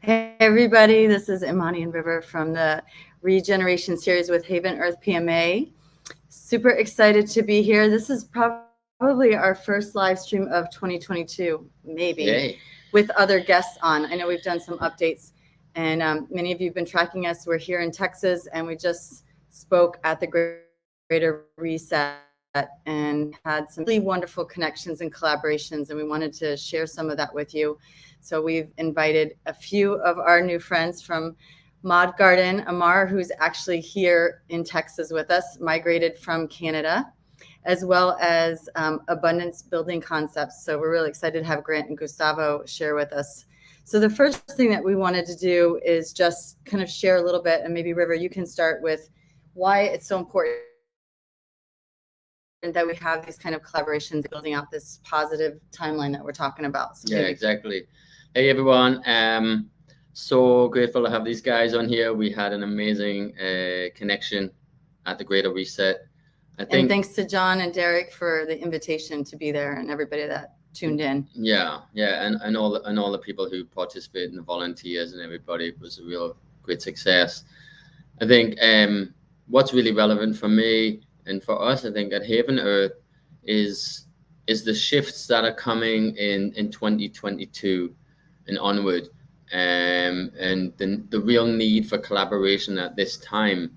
Hey everybody, this is Imanee River from the Regeneration series with Haven Earth PMA. Super excited to be here. This is probably our first live stream of 2022, maybe. Yay. With other guests on. I know we've done some updates, and many of you have been tracking us. We're here in Texas, and we just spoke at the Greater Reset and had some really wonderful connections and collaborations, and we wanted to share some of that with you. So we've invited a few of our new friends from Mod Garden. Aamar, who's actually here in Texas with us, migrated from Canada, as well as Abundance Building Concepts. So we're really excited to have Grant and Gustavo share with us. So the first thing that we wanted to do is just kind of share a little bit, and maybe River, you can start with why it's so important that we have these kind of collaborations, building out this positive timeline that we're talking about. So yeah, exactly. Hey everyone, so grateful to have these guys on here. We had an amazing connection at the Greater Reset. And thanks to John and Derek for the invitation to be there, and everybody that tuned in. Yeah, and all the people who participated, and the volunteers and everybody. It was a real great success. I think what's really relevant for me and for us, I think, at Haven Earth is the shifts that are coming in 2022 and onward, and the real need for collaboration at this time.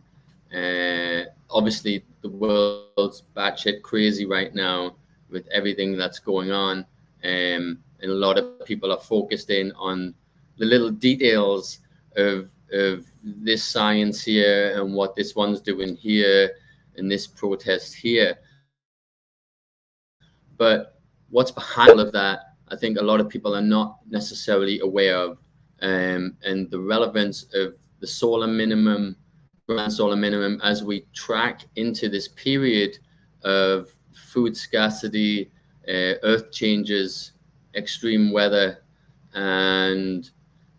Obviously, the world's batshit crazy right now with everything that's going on, and a lot of people are focused in on the little details of this science here and what this one's doing here and this protest here. But what's behind all of that, I think a lot of people are not necessarily aware of, and the relevance of the solar minimum, grand solar minimum, as we track into this period of food scarcity, earth changes, extreme weather, and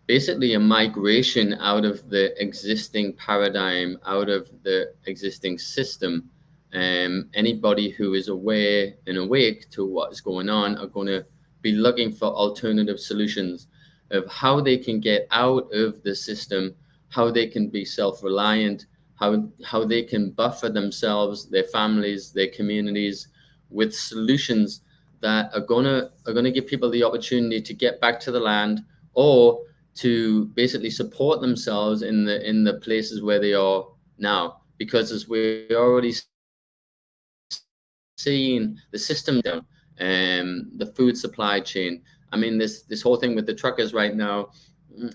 basically a migration out of the existing paradigm, out of the existing system. Anybody who is aware and awake to what's going on are going to be looking for alternative solutions of how they can get out of the system, how they can be self-reliant, how they can buffer themselves, their families, their communities with solutions that are gonna give people the opportunity to get back to the land, or to basically support themselves in the places where they are now. Because as we're already seeing the system down, the food supply chain. I mean, this whole thing with the truckers right now,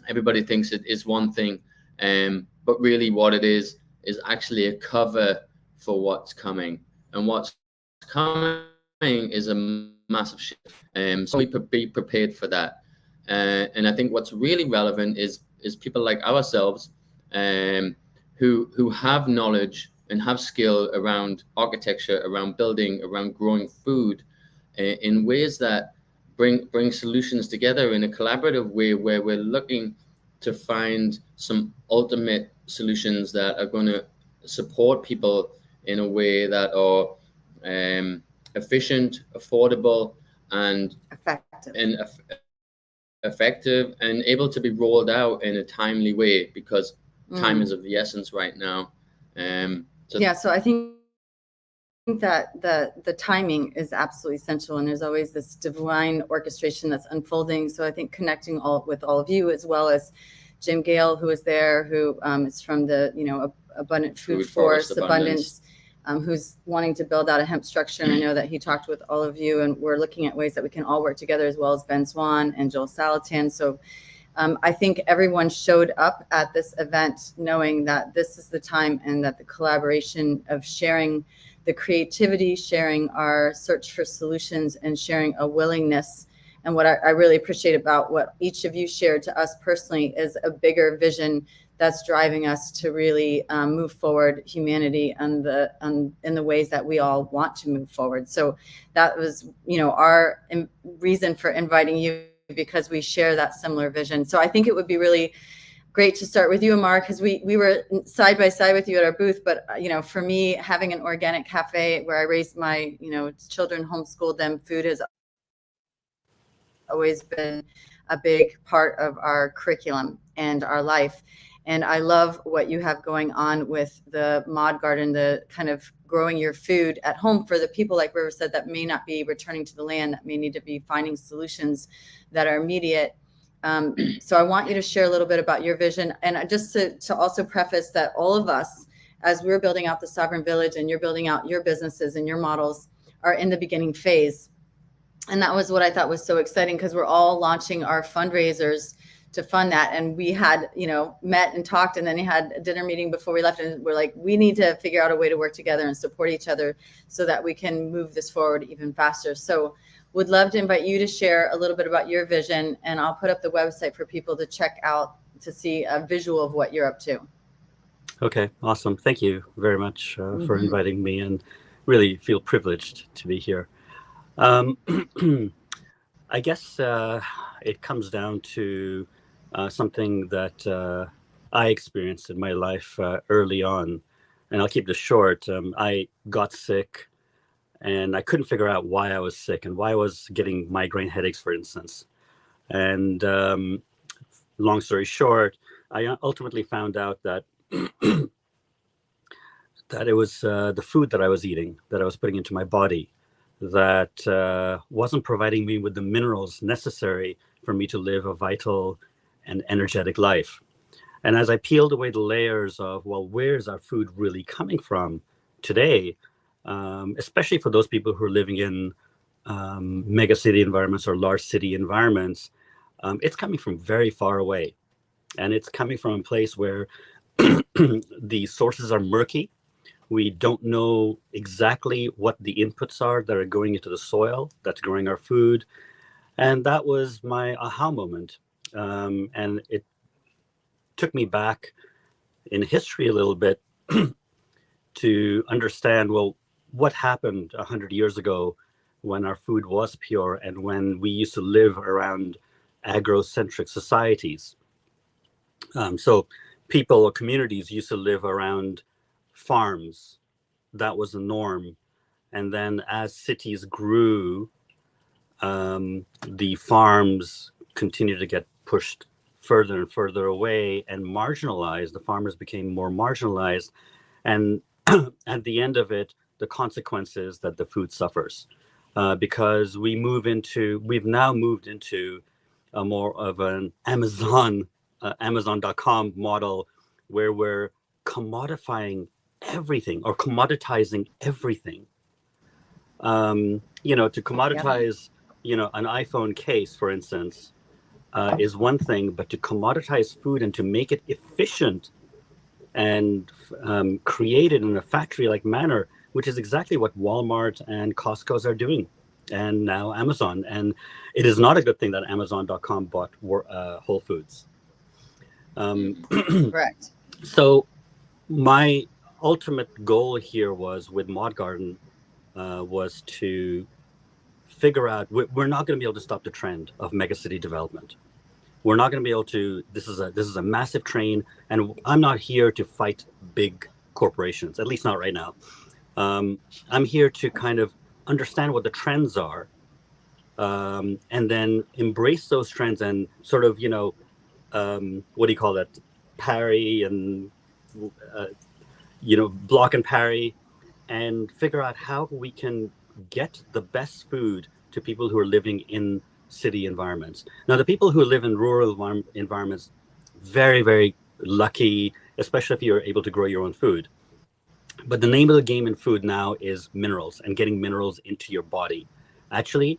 everybody thinks it is one thing, but really what it is actually a cover for what's coming. And what's coming is a massive shift. So we be prepared for that. And I think what's really relevant is people like ourselves, who have knowledge and have skill around architecture, around building, around growing food, in ways that bring solutions together in a collaborative way, where we're looking to find some ultimate solutions that are going to support people in a way that are efficient, affordable, and effective, and able to be rolled out in a timely way, because time is of the essence right now. So I think that the timing is absolutely essential, and there's always this divine orchestration that's unfolding. So I think connecting with all of you, as well as Jim Gale, who is there, who is from the Abundant Food Forest Abundance, who's wanting to build out a hemp structure. And I know that he talked with all of you, and we're looking at ways that we can all work together, as well as Ben Swan and Joel Salatan. So I think everyone showed up at this event knowing that this is the time, and that the collaboration of sharing the creativity, sharing our search for solutions, and sharing a willingness. And what I really appreciate about what each of you shared to us personally is a bigger vision that's driving us to really move forward humanity in the ways that we all want to move forward. So that was, our reason for inviting you, because we share that similar vision. So I think it would be really great to start with you, Aamar, because we were side by side with you at our booth. But for me, having an organic cafe where I raised my children, homeschooled them, food has always been a big part of our curriculum and our life. And I love what you have going on with the mod garden, the kind of growing your food at home for the people, like River said, that may not be returning to the land, that may need to be finding solutions that are immediate. So I want you to share a little bit about your vision. And just to also preface that all of us, as we're building out the Sovereign Village and you're building out your businesses and your models, are in the beginning phase. And that was what I thought was so exciting, because we're all launching our fundraisers to fund that. And we had, met and talked, and then we had a dinner meeting before we left, and we're like, we need to figure out a way to work together and support each other so that we can move this forward even faster. So would love to invite you to share a little bit about your vision, and I'll put up the website for people to check out to see a visual of what you're up to. Okay, awesome. Thank you very much for inviting me, and really feel privileged to be here. I guess it comes down to something that I experienced in my life early on, and I'll keep this short. I got sick, and I couldn't figure out why I was sick and why I was getting migraine headaches, for instance. And long story short, I ultimately found out that that it was the food that I was eating, that I was putting into my body, that wasn't providing me with the minerals necessary for me to live a vital and energetic life. And as I peeled away the layers of, well, where's our food really coming from today, especially for those people who are living in mega city environments or large city environments, it's coming from very far away. And it's coming from a place where the sources are murky. We don't know exactly what the inputs are that are going into the soil that's growing our food. And that was my aha moment. And it took me back in history a little bit to understand, well, what happened 100 years ago when our food was pure and when we used to live around agrocentric societies. So people or communities used to live around farms. That was the norm. And then as cities grew, the farms continued to get pushed further and further away and marginalized. The farmers became more marginalized. And at the end of it, the consequence is that the food suffers because we've now moved into a more of an Amazon.com model where we're commodifying everything or commoditizing everything. To commoditize, an iPhone case, for instance, is one thing, but to commoditize food and to make it efficient and create it in a factory-like manner, which is exactly what Walmart and Costco's are doing, and now Amazon. And it is not a good thing that Amazon.com bought Whole Foods. Correct. So my ultimate goal here was with Mod Garden was to figure out, we're not going to be able to stop the trend of megacity development. We're not going to be able to, this is a massive train, and I'm not here to fight big corporations, at least not right now. I'm here to kind of understand what the trends are, and then embrace those trends and sort of, what do you call that? Parry and, block and parry, and figure out how we can get the best food to people who are living in city environments. Now, the people who live in rural environments, very, very lucky, especially if you're able to grow your own food. But the name of the game in food now is minerals and getting minerals into your body. Actually,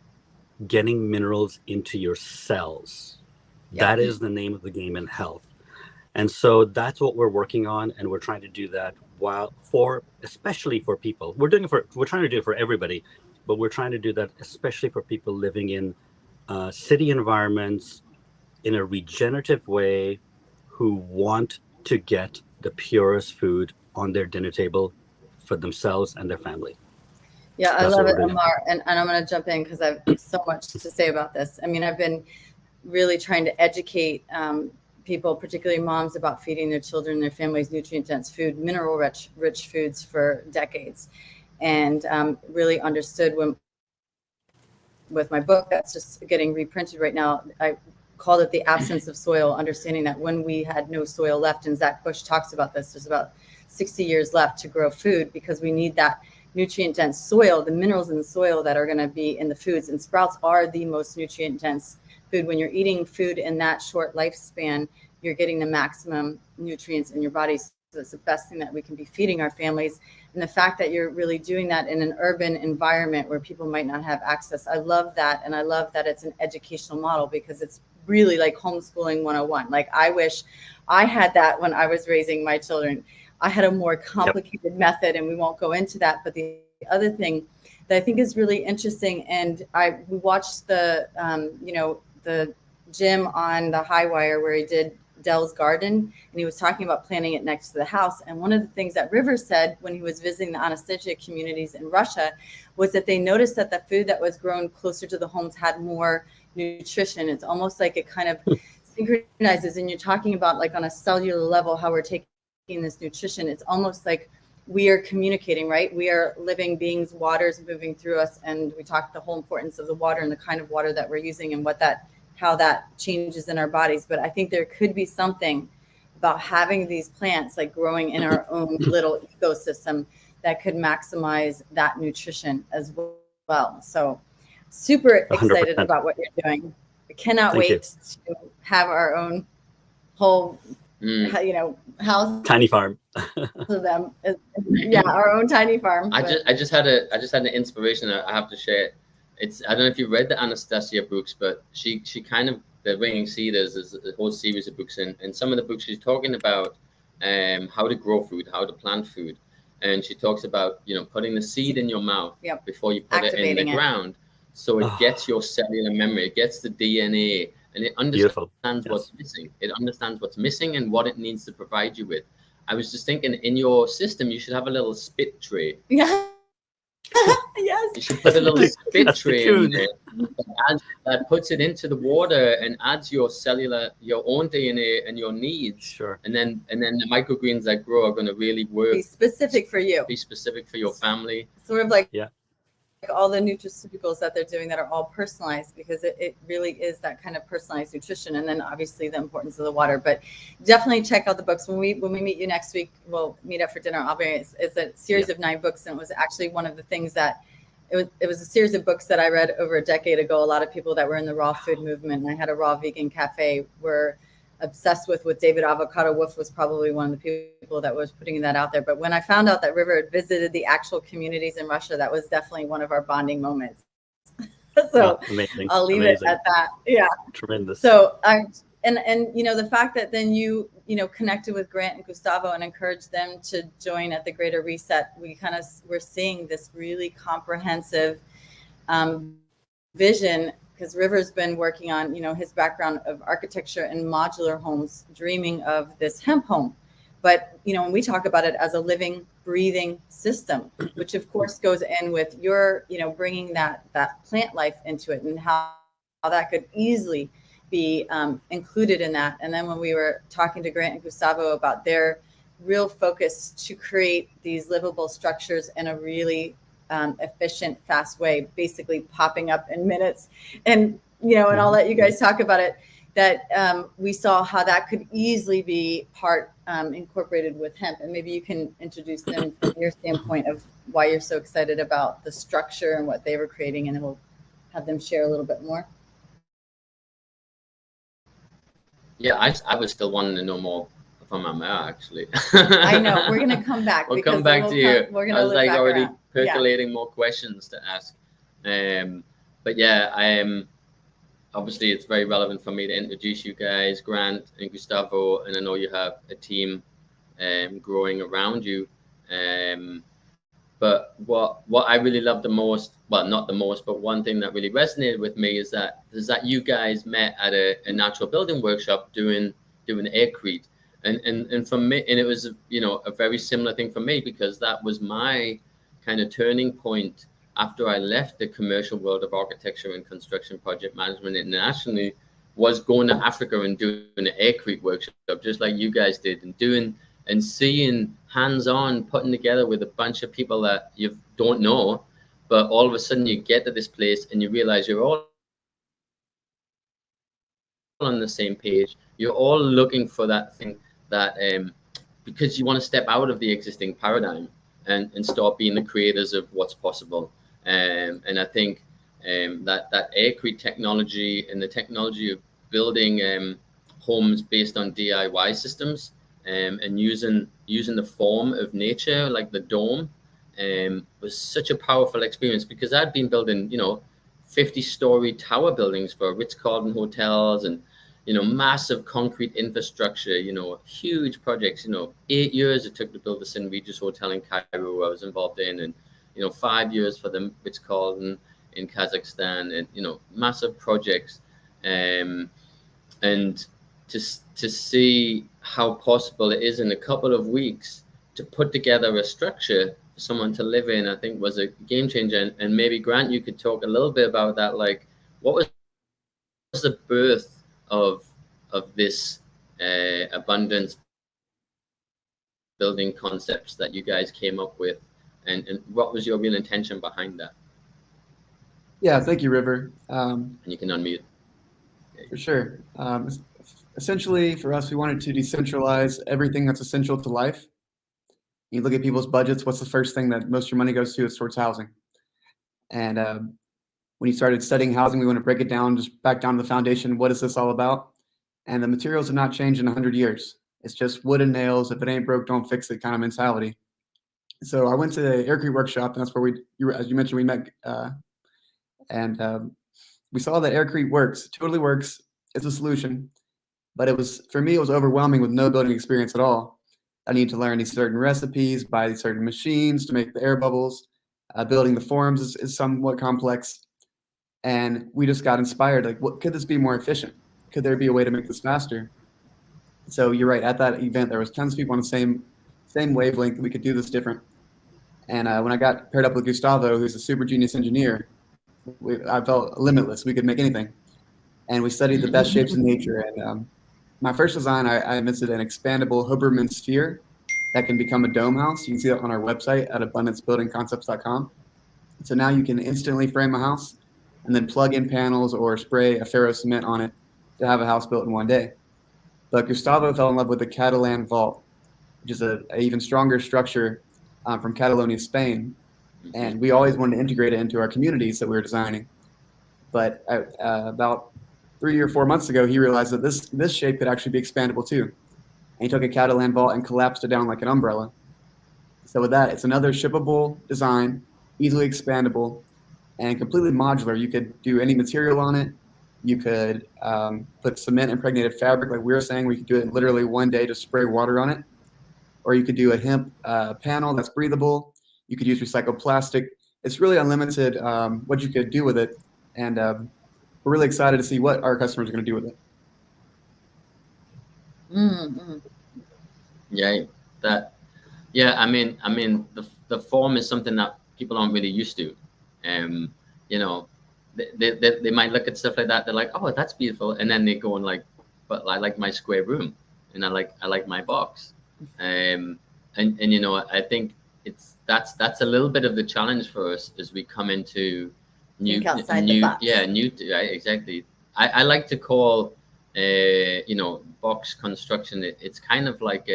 getting minerals into your cells. Yep. That is the name of the game in health. And so that's what we're working on, and we're trying to do that especially for people. We're trying to do it for everybody, but we're trying to do that especially for people living in city environments in a regenerative way, who want to get the purest food on their dinner table for themselves and their family. Yeah, I love it, Aamar. And I'm going to jump in because I have so much to say about this. I mean, I've been really trying to educate people, particularly moms, about feeding their children, their families, nutrient-dense food, mineral-rich foods for decades. And really understood with my book that's just getting reprinted right now. called it the absence of soil, understanding that when we had no soil left, and Zach Bush talks about this, there's about 60 years left to grow food because we need that nutrient dense soil, the minerals in the soil that are going to be in the foods. And sprouts are the most nutrient dense food. When you're eating food in that short lifespan, you're getting the maximum nutrients in your body. So it's the best thing that we can be feeding our families. And the fact that you're really doing that in an urban environment where people might not have access, I love that. And I love that it's an educational model because it's really like homeschooling 101. Like I wish I had that when I was raising my children. I had a more complicated method, and we won't go into that. But the other thing that I think is really interesting, and we watched the the Jim on the High Wire where he did Dell's garden, and he was talking about planting it next to the house. And one of the things that River said when he was visiting the Anastasia communities in Russia was that they noticed that the food that was grown closer to the homes had more nutrition. It's almost like it kind of synchronizes, and you're talking about like on a cellular level how we're taking this nutrition. It's almost like we are communicating, right? We are living beings, water's moving through us, and we talked the whole importance of the water and the kind of water that we're using and how that changes in our bodies. But I think there could be something about having these plants like growing in our own little ecosystem that could maximize that nutrition as well. So super excited 100%. about what you're doing. I cannot Thank wait to have our own whole house Tiny farm. of them. Yeah, our own tiny farm. I just had an inspiration I have to share. It's, I don't know if you've read the Anastasia books, but she kind of, the Ringing Cedars is a whole series of books, and some of the books she's talking about how to grow food, how to plant food, and she talks about putting the seed in your mouth before you put it in the ground, so it gets your cellular memory, it gets the DNA, and it understands what's missing. It understands what's missing and what it needs to provide you with. I was just thinking, in your system, you should have a little spit tray. Yeah. Yes. You should put a little spit tray in there that puts it into the water and adds your own DNA and your needs. Sure. And then the microgreens that grow are going to really work. Be specific for you. Be specific for your family. Sort of like all the nutraceuticals that they're doing that are all personalized, because it really is that kind of personalized nutrition. And then obviously the importance of the water. But definitely check out the books. When we meet you next week, we'll meet up for dinner. It's a series of 9 books, and it was actually one of the things that it was a series of books that I read over a decade ago. A lot of people that were in the raw food movement, and I had a raw vegan cafe, were obsessed with David Avocado Wolf was probably one of the people that was putting that out there. But when I found out that River had visited the actual communities in Russia, that was definitely one of our bonding moments. So I'll leave it at that. Yeah. Tremendous. So and the fact that then you connected with Grant and Gustavo and encouraged them to join at the Greater Reset, we're seeing this really comprehensive vision, because River's been working on, his background of architecture and modular homes, dreaming of this hemp home. But, when we talk about it as a living, breathing system, which of course goes in with your, bringing that plant life into it, and how that could easily be included in that. And then when we were talking to Grant and Gustavo about their real focus to create these livable structures in a really efficient, fast way, basically popping up in minutes. And, and I'll let you guys talk about it, that we saw how that could easily be part incorporated with hemp. And maybe you can introduce them from your standpoint of why you're so excited about the structure and what they were creating, and then we'll have them share a little bit more. Yeah, I was still wanting to know more from Aamar, actually. I know, we're going to come back. We'll come back to you. I was like already around. percolating more questions to ask. But yeah, obviously it's very relevant for me to introduce you guys, Grant and Gustavo, and I know you have a team growing around you. But what I really love the most, well, not the most, but one thing that really resonated with me is that you guys met at a natural building workshop doing aircrete. And for me, and it was, a very similar thing for me, because that was my kind of turning point after I left the commercial world of architecture and construction project management internationally, was going to Africa and doing an aircrete workshop, just like you guys did, and seeing hands-on, putting together with a bunch of people that you don't know, but all of a sudden you get to this place and you realize you're all on the same page. You're all looking for that thing that because you want to step out of the existing paradigm and start being the creators of what's possible. And I think that aircrete technology and the technology of building homes based on DIY systems and using the form of nature, like the dome, was such a powerful experience, because I'd been building, 50-story tower buildings for Ritz-Carlton hotels and, massive concrete infrastructure, huge projects. 8 years it took to build the St. Regis Hotel in Cairo I was involved in, and 5 years for the Ritz-Carlton in Kazakhstan, and massive projects, and to see how possible it is in a couple of weeks to put together a structure for someone to live in, I think was a game changer. And maybe Grant, you could talk a little bit about that. Like, what was the birth of this abundance building concepts that you guys came up with, and what was your real intention behind that? Yeah, thank you, River. And you can unmute. For sure. Essentially, for us, we wanted to decentralize everything that's essential to life. You look at people's budgets, what's the first thing that most of your money goes to? It's towards housing. And when you started studying housing, we want to break it down, just back down to the foundation. What is this all about? And the materials have not changed in 100 years. It's just wood and nails. If it ain't broke, don't fix it kind of mentality. So I went to the aircrete workshop, and that's where as you mentioned, we met. We saw that aircrete works, totally works. It's a solution. But for me, it was overwhelming with no building experience at all. I need to learn these certain recipes, buy these certain machines to make the air bubbles. Building the forms is somewhat complex. And we just got inspired. Like, what could this be more efficient? Could there be a way to make this faster? So you're right. At that event, there was tons of people on the same wavelength. We could do this different. And when I got paired up with Gustavo, who's a super genius engineer, I felt limitless. We could make anything. And we studied the best shapes in nature. And my first design, I invented an expandable Huberman sphere that can become a dome house. You can see that on our website at abundancebuildingconcepts.com. So now you can instantly frame a house and then plug in panels or spray a ferro cement on it to have a house built in one day. But Gustavo fell in love with the Catalan Vault, which is an even stronger structure from Catalonia, Spain. And we always wanted to integrate it into our communities that we were designing. But about 3 or 4 months ago, he realized that this shape could actually be expandable too. And he took a Catalan Vault and collapsed it down like an umbrella. So with that, it's another shippable design, easily expandable, and completely modular. You could do any material on it. You could put cement impregnated fabric, like we were saying. We could do it in literally one day, just spray water on it. Or you could do a hemp panel that's breathable. You could use recycled plastic. It's really unlimited what you could do with it. And we're really excited to see what our customers are going to do with it. Mm-hmm. I mean, the form is something that people aren't really used to. They might look at stuff like that. They're like, oh, that's beautiful. And then they go and like, but I like my square room, and I like my box. I think that's a little bit of the challenge for us as we come into new, the box. Right, exactly. I like to call, box construction. It's kind of like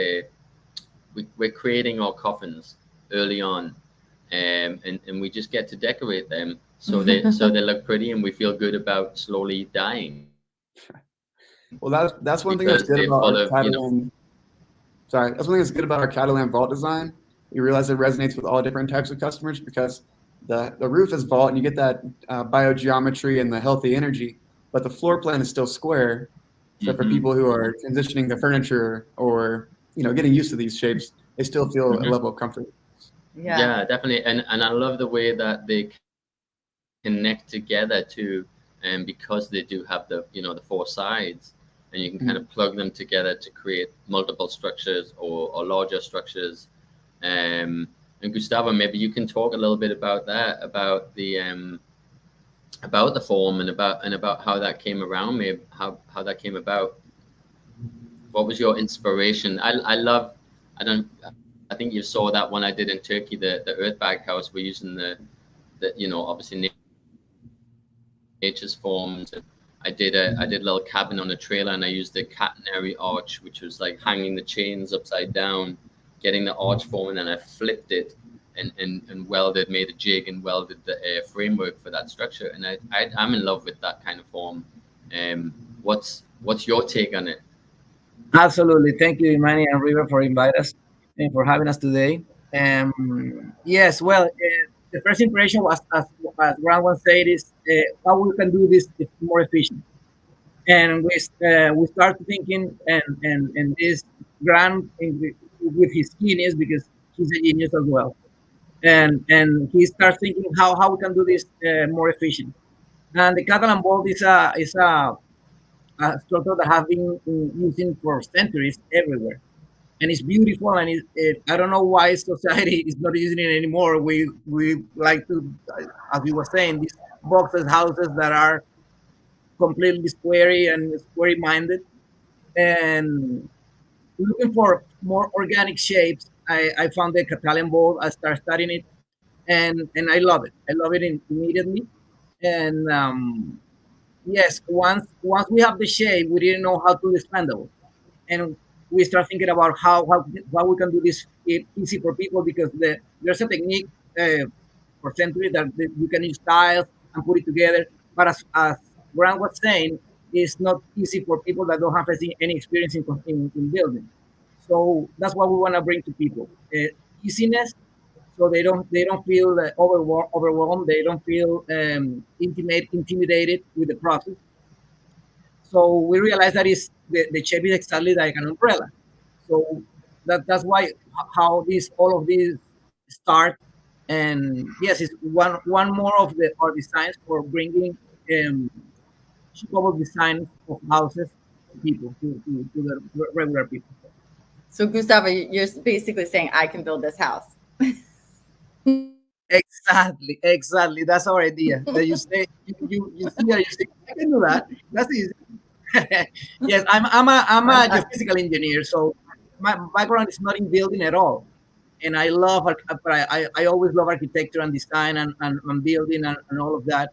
we're creating our coffins early on, and we just get to decorate them so they look pretty, and we feel good about slowly dying. Well, that's one thing that's good about our Catalan. Sorry, that's one thing that's good about our Catalan Vault design. We realize it resonates with all different types of customers because the roof is vault and you get that biogeometry and the healthy energy, but the floor plan is still square. So for people who are transitioning their furniture or getting used to these shapes, they still feel a level of comfort. Yeah, definitely. And I love the way that they connect together too, and because they do have the four sides, and you can kind of plug them together to create multiple structures or larger structures. And Gustavo, maybe you can talk a little bit about that, about the form and about how that came around, maybe how that came about. What was your inspiration? I think you saw that one I did in Turkey, the earth bag house. We're using the obviously nature's forms I did a little cabin on a trailer, and I used the catenary arch, which was like hanging the chains upside down, getting the arch form, and then I flipped it and welded, made a jig and welded the framework for that structure. And I'm in love with that kind of form. What's your take on it? Absolutely. Thank you, Imanee and River, for inviting us and for having us today. Yes, well, the first impression was, as Grant once said, is how we can do this more efficient. And we start thinking, and this Grant, with his genius, because he's a genius as well, and he starts thinking how we can do this more efficient. And the Catalan Vault is a structure that have been using for centuries everywhere, and it's beautiful. And I don't know why society is not using it anymore. We like to, as we were saying, these boxes houses that are completely squarey and squarey minded, and looking for more organic shapes. I found the Catalan Vault. I started studying it, and I love it. I love it immediately. And yes, once we have the shape, we didn't know how to dismantle, and we start thinking about how we can do this easy for people, because there's a technique for centuries that you can use tiles and put it together. But as Grant was saying, it's not easy for people that don't have any experience in building. So that's what we want to bring to people: easiness, so they don't feel overwhelmed. They don't feel intimidated with the process. So we realize that is the shape is exactly like an umbrella. So that's why how all of these start. And yes, it's one more of our designs for bringing achievable designs of houses to people, to the regular people. So Gustavo, you're basically saying I can build this house. Exactly. That's our idea. That you say you see that, you say I can do that. That's easy. Yes, I'm a geophysical engineer, so my background is not in building at all. And I love, but I always love architecture and design and building and all of that.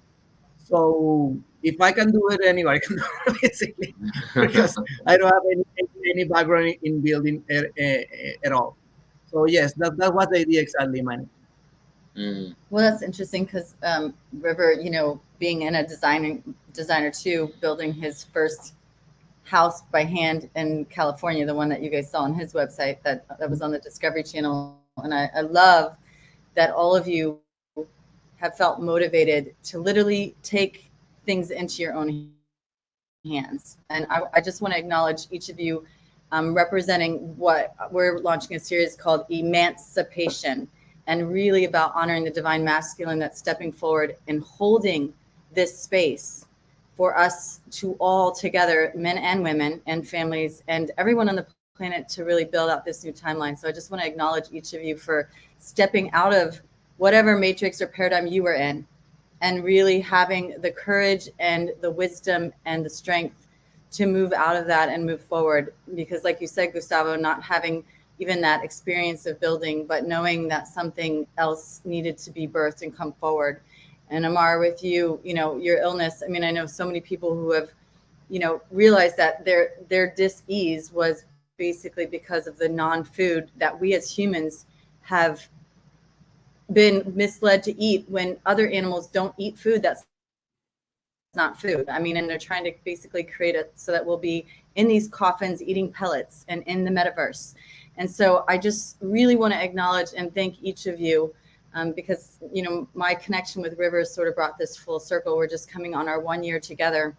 So if I can do it, anybody can do it, basically, because I don't have any background in building at all. So yes, that was the idea exactly, man. Well, that's interesting because River, being in a designer too, building his first house by hand in California, the one that you guys saw on his website that was on the Discovery Channel. And I love that all of you have felt motivated to literally take things into your own hands. And I just want to acknowledge each of you representing what we're launching a series called Emancipation, and really about honoring the divine masculine that's stepping forward and holding this space for us to all together, men and women and families and everyone on the planet, to really build out this new timeline. So I just want to acknowledge each of you for stepping out of whatever matrix or paradigm you were in and really having the courage and the wisdom and the strength to move out of that and move forward. Because like you said, Gustavo, not having even that experience of building, but knowing that something else needed to be birthed and come forward. And Aamar, with you, your illness, I mean, I know so many people who have, realized that their dis-ease was basically because of the non-food that we as humans have been misled to eat, when other animals don't eat food that's not food. I mean, and they're trying to basically create it so that we'll be in these coffins eating pellets and in the metaverse. And so I just really want to acknowledge and thank each of you, because, my connection with River sort of brought this full circle. We're just coming on our 1 year together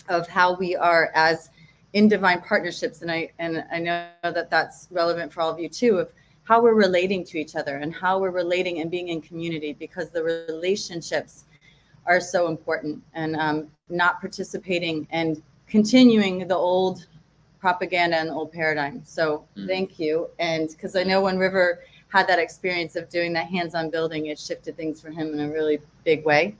of how we are as in divine partnerships. And I know that that's relevant for all of you too, of how we're relating to each other and how we're relating and being in community, because the relationships are so important, and not participating and continuing the old propaganda and the old paradigm. So thank you. And because I know when River had that experience of doing that hands-on building, it shifted things for him in a really big way.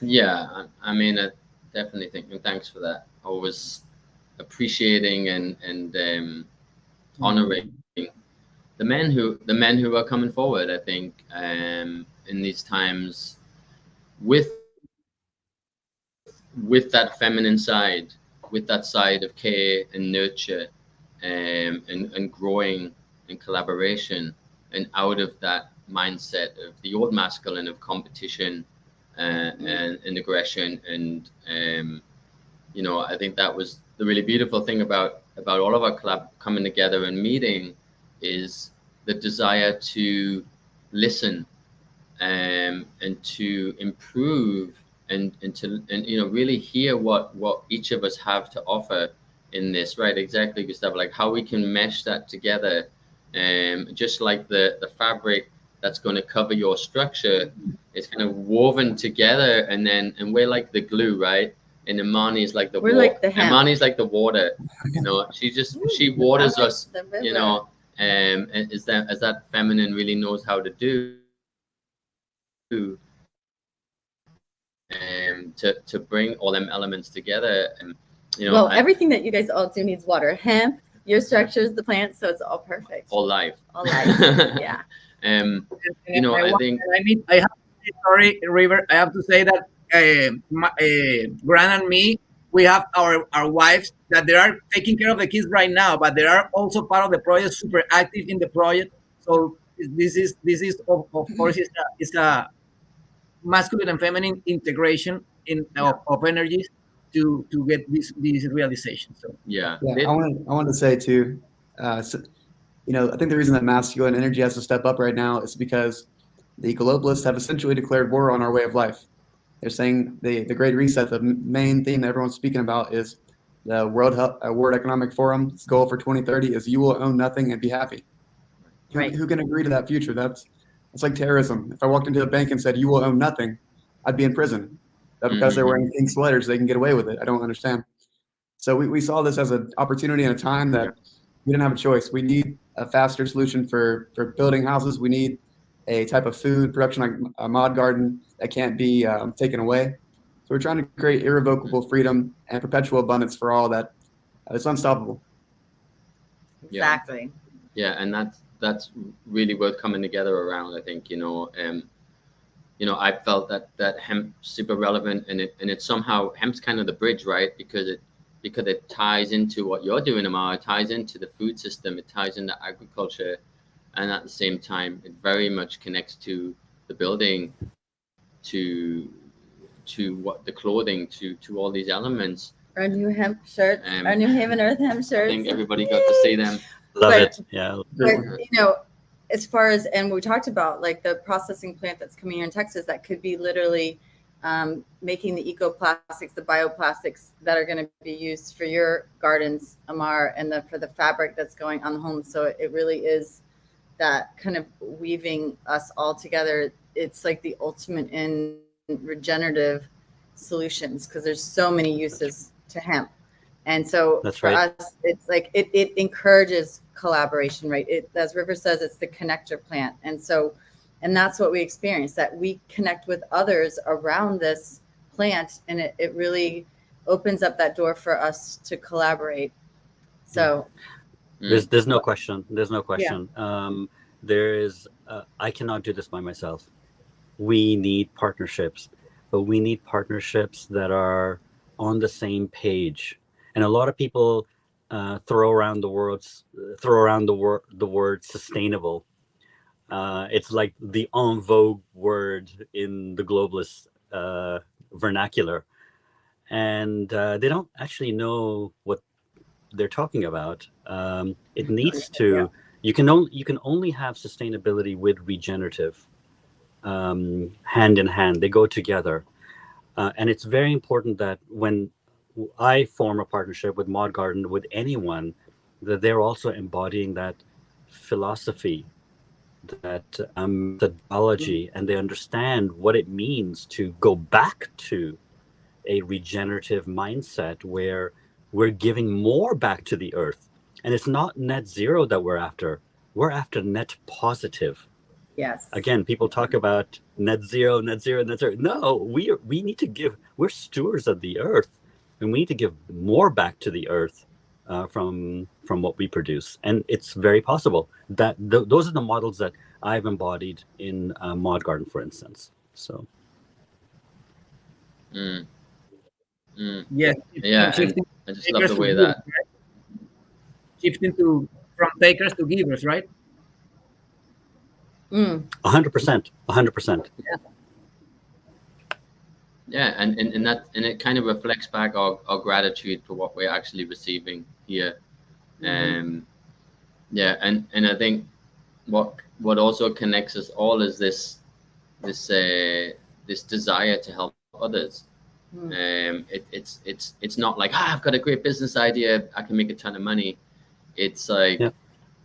Yeah, I mean, I definitely think, and thanks for that. Always appreciating and honoring the men who are coming forward. I think in these times with with that feminine side, with that side of care and nurture, and growing and collaboration, and out of that mindset of the old masculine of competition and aggression, and you know, I think that was the really beautiful thing about all of our collab coming together and meeting, is the desire to listen and to improve and you know, really hear what each of us have to offer in this, right? Exactly, Gustavo, like how we can mesh that together, just like the fabric that's going to cover your structure, it's kind of woven together, and we're like the glue, right? And Imanee is like the water. Like the hemp. Imanee is like the water, you know. She waters us, you know, and as that feminine really knows how to do, to bring all them elements together. And you know, well, everything that you guys all do needs water. Hemp, your structures, the plants, so it's all perfect. all life. All life. Yeah. You know, I think I have to say, sorry, River, I have to say that Gran and me, we have our wives that they are taking care of the kids right now, but they are also part of the project, super active in the project. So this is of course it's a masculine and feminine integration of energies to get this realization. So yeah. I want to say too, you know, I think the reason that masculine energy has to step up right now is because the globalists have essentially declared war on our way of life. They're saying the Great Reset, the main theme that everyone's speaking about, is the World Economic Forum's goal for 2030 is you will own nothing and be happy. Right. Who can agree to that future? It's like terrorism. If I walked into a bank and said you will own nothing, I'd be in prison. But because they're wearing pink sweaters, they can get away with it. I don't understand. So we saw this as an opportunity and a time that we didn't have a choice. We need a faster solution for building houses. We need a type of food production like a mod garden that can't be taken away. So we're trying to create irrevocable freedom and perpetual abundance for all that. It's unstoppable. Exactly. Yeah, and that's really worth coming together around. I think, you know, I felt that hemp super relevant, and it's somehow hemp's kind of the bridge, right? Because it ties into what you're doing, Aamar. It ties into the food system. It ties into agriculture. And at the same time, it very much connects to the building, to what the clothing, to all these elements. Our new hemp shirts, our New Haven Earth hemp shirts. I think everybody got to see them. Love it. Yeah. But, you know, as far as, and we talked about like the processing plant that's coming here in Texas, that could be literally making the ecoplastics, the bioplastics that are going to be used for your gardens, Aamar, and for the fabric that's going on the home. So it really is that kind of weaving us all together. It's like the ultimate in regenerative solutions, because there's so many uses to hemp. And so that's for right. us, it's like it encourages collaboration, right? It, as River says, it's the connector plant. And so, and that's what we experience, that we connect with others around this plant, and it really opens up that door for us to collaborate. So there's no question. There's no question. There is, I cannot do this by myself. We need partnerships, but we need partnerships that are on the same page. And a lot of people throw around the word sustainable. It's like the en vogue word in the globalist vernacular, and they don't actually know what they're talking about. It needs to. You can only have sustainability with regenerative, hand in hand. They go together, and it's very important that when I form a partnership with Mod Garden, with anyone, that they're also embodying that philosophy, that methodology, and they understand what it means to go back to a regenerative mindset where we're giving more back to the earth. And it's not net zero that we're after net positive. yes, Again, people talk about net zero. No, we need to give. We're stewards of the earth, and we need to give more back to the earth from what we produce. And it's very possible that those are the models that I've embodied in Mod Garden, for instance. So Yes. Yeah, and I just love the way that. Shifting from takers to givers, right? 100%. 100%. Yeah, and it kind of reflects back our gratitude for what we're actually receiving here. Yeah, and I think what also connects us all is this desire to help others. It's not like, I've got a great business idea, I can make a ton of money. It's like,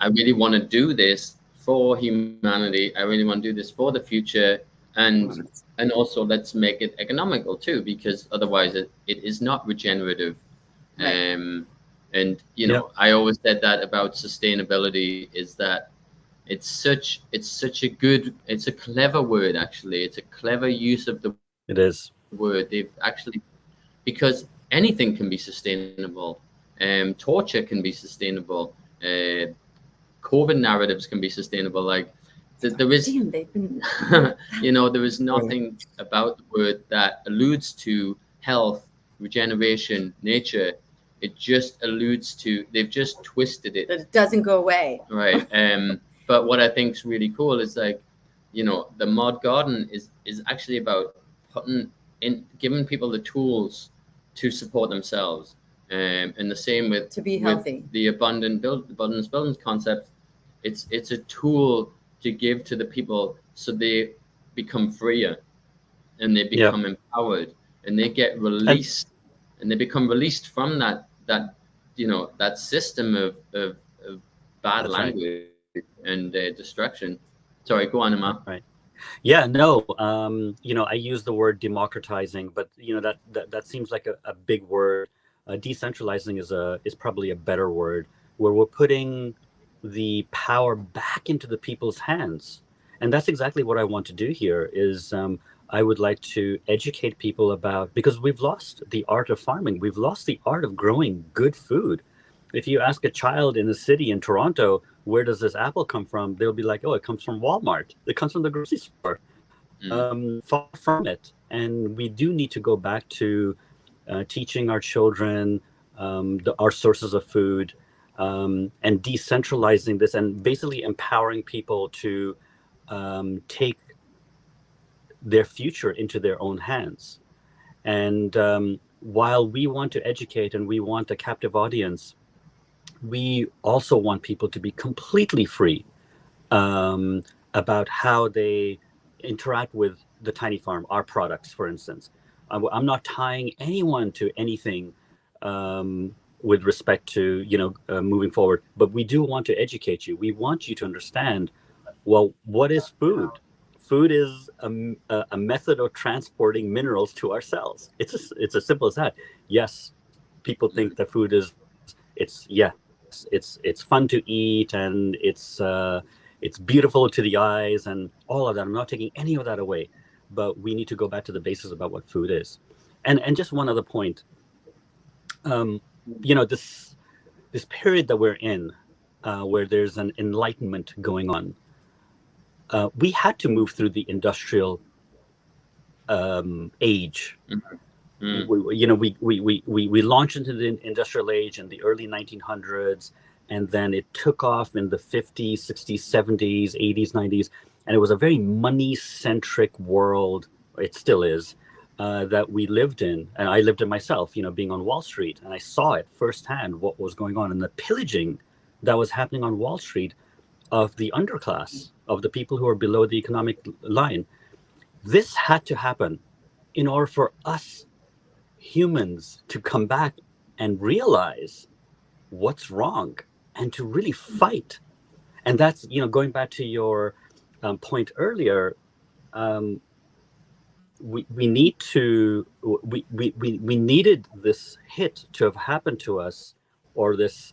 I really want to do this for humanity. I really want to do this for the future, and also let's make it economical too, because otherwise it is not regenerative. Right. And you know, I always said that about sustainability, is that it's such a clever word, actually. It's a clever use of the word. They've actually, because anything can be sustainable. Torture can be sustainable. COVID narratives can be sustainable. Like there is, you know, there is nothing about the word that alludes to health, regeneration, nature. It just alludes to, they've just twisted it. That it doesn't go away. Right. But what I think is really cool is, like, you know, the mod garden is actually about giving people the tools to support themselves. And the same with, to be healthy. With the abundance buildings concept. It's a tool to give to the people so they become freer, and they become empowered, and they get released, and they become released from that you know, that system of bad language and destruction. Sorry, go on, Aamar. Right. Yeah, no, you know, I use the word democratizing, but you know, that seems like a big word. Decentralizing is probably a better word, where we're putting the power back into the people's hands. And that's exactly what I want to do here is I would like to educate people about, because we've lost the art of farming. We've lost the art of growing good food. If you ask a child in the city in Toronto, where does this apple come from? They'll be like, oh, it comes from Walmart. It comes from the grocery store. Far from it. And we do need to go back to teaching our children our sources of food, and decentralizing this, and basically empowering people to take their future into their own hands. And while we want to educate and we want a captive audience, we also want people to be completely free about how they interact with the tiny farm, our products, for instance. I'm not tying anyone to anything with respect to, you know, moving forward, but we do want to educate you. We want you to understand, well, what is food? Food is a method of transporting minerals to our cells. It's as simple as that. Yes, people think that food is, it's fun to eat, and it's beautiful to the eyes and all of that. I'm not taking any of that away, but we need to go back to the basis about what food is. And just one other point, you know, this period that we're in, where there's an enlightenment going on, we had to move through the industrial age. You know, we launched into the industrial age in the early 1900s, and then it took off in the 50s, 60s, 70s, 80s, 90s, and it was a very money-centric world. It still is, that we lived in, and I lived in myself, you know, being on Wall Street, and I saw it firsthand what was going on, and the pillaging that was happening on Wall Street of the underclass, of the people who are below the economic line. This had to happen in order for us humans to come back and realize what's wrong and to really fight. And that's, you know, going back to your point earlier, we needed this hit to have happened to us, or this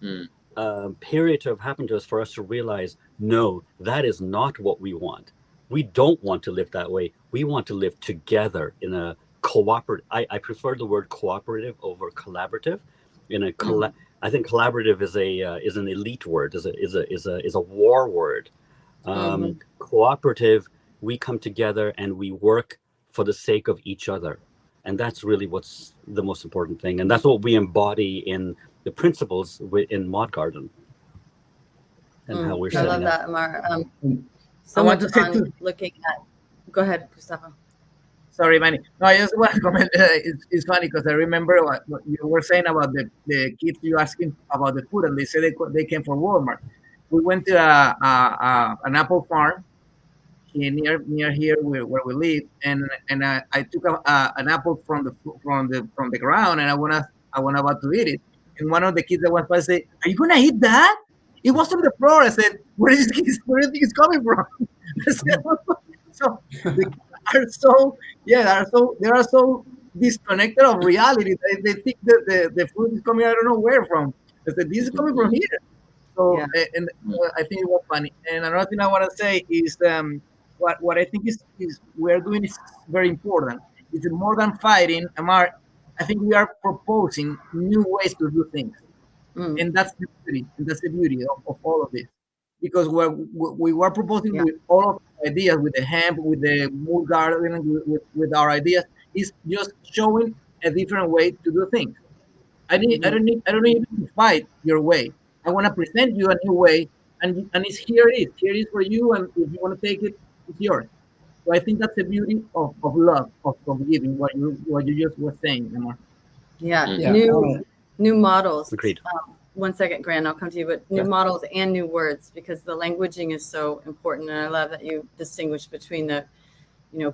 period to have happened to us, for us to realize, no, that is not what we want. We don't want to live that way. We want to live together in a cooperative. I prefer the word cooperative over collaborative. I think collaborative is an elite word, is a war word. Cooperative, we come together and we work for the sake of each other. And that's really what's the most important thing. And that's what we embody in the principles in Mod Garden and how we're I setting love up. that, Aamar. I want Much to say on too. looking at. Go ahead, Gustavo. Sorry, Manny. No, I just want to comment. It's funny because I remember what you were saying about the kids you asking about the food, and they said they came from Walmart. We went to an apple farm here, near here where we live, and I took an apple from the ground, and I went about to eat it, and one of the kids that was by said, "Are you gonna eat that?" It was on the floor. I said, "Where do you think it's coming from?" I said, so the kids are so they are so disconnected of reality. They think that the food is coming I don't know where from. I said, "This is coming from here." So Yeah. and I think it was funny. And another thing I want to say is what I think is we're doing is very important. It's more than fighting, Aamar. I think we are proposing new ways to do things, Mm, and that's the beauty. And that's the beauty of all of this, because we were proposing Yeah. with all of the ideas, with the hemp, with the mood garden, with our ideas, is just showing a different way to do things. I don't need to fight your way. I want to present you a new way, and it's here it is. Here it is for you, and if you want to take it, it's yours. So I think that's the beauty of love, of giving. What you just were saying, Emma. yeah. Yeah. New models. Agreed. 1 second, Grant, I'll come to you, but new models and new words, because the languaging is so important. And I love that you distinguish between the,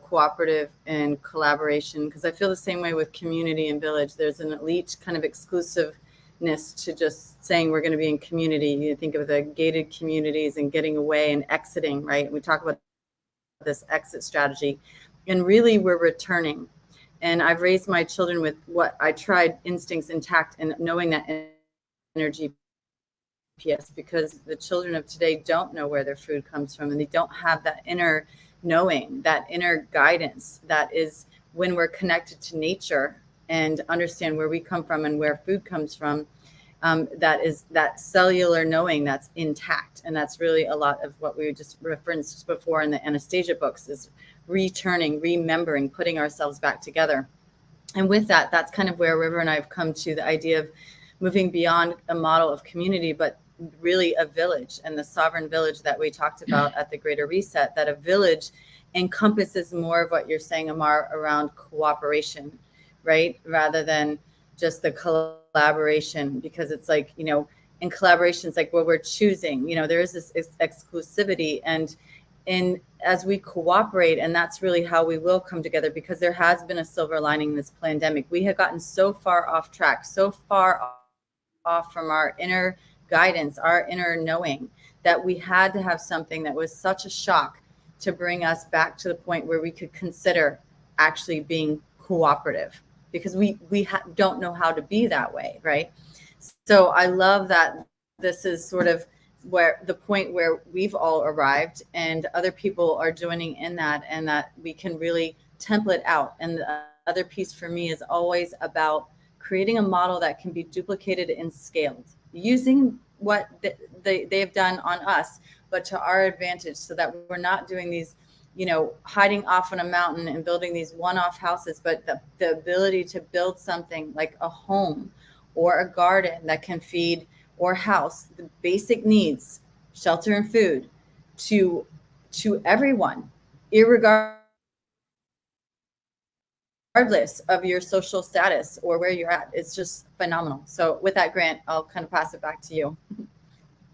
cooperative and collaboration, because I feel the same way with community and village. There's an elite kind of exclusiveness to just saying we're going to be in community. You think of the gated communities and getting away and exiting, right? We talk about this exit strategy, and really we're returning. And I've raised my children with what I tried, instincts intact, and knowing that energy GPS, because the children of today don't know where their food comes from, and they don't have that inner knowing, that inner guidance that is when we're connected to nature and understand where we come from and where food comes from. That is that cellular knowing that's intact. And that's really a lot of what we just referenced before in the Anastasia books, is returning, remembering, putting ourselves back together. And with that, that's kind of where River and I have come to the idea of moving beyond a model of community, but really a village, and the sovereign village that we talked about at the Greater Reset, that a village encompasses more of what you're saying, Aamar, around cooperation, right? Rather than just the collaboration, because it's like, in collaboration, it's like where we're choosing, there is this exclusivity, and as we cooperate, and that's really how we will come together, because there has been a silver lining in this pandemic. We have gotten so far off track, so far off from our inner guidance, our inner knowing, that we had to have something that was such a shock to bring us back to the point where we could consider actually being cooperative, because we don't know how to be that way, right? So I love that this is sort of where the point where we've all arrived, and other people are joining in that, and that we can really template out. And the other piece for me is always about creating a model that can be duplicated and scaled, using what they've done on us, but to our advantage, so that we're not doing these, hiding off on a mountain and building these one-off houses, but the ability to build something like a home or a garden that can feed or house the basic needs, shelter and food, to everyone, regardless of your social status or where you're at. It's just phenomenal. So with that, Grant, I'll kind of pass it back to you.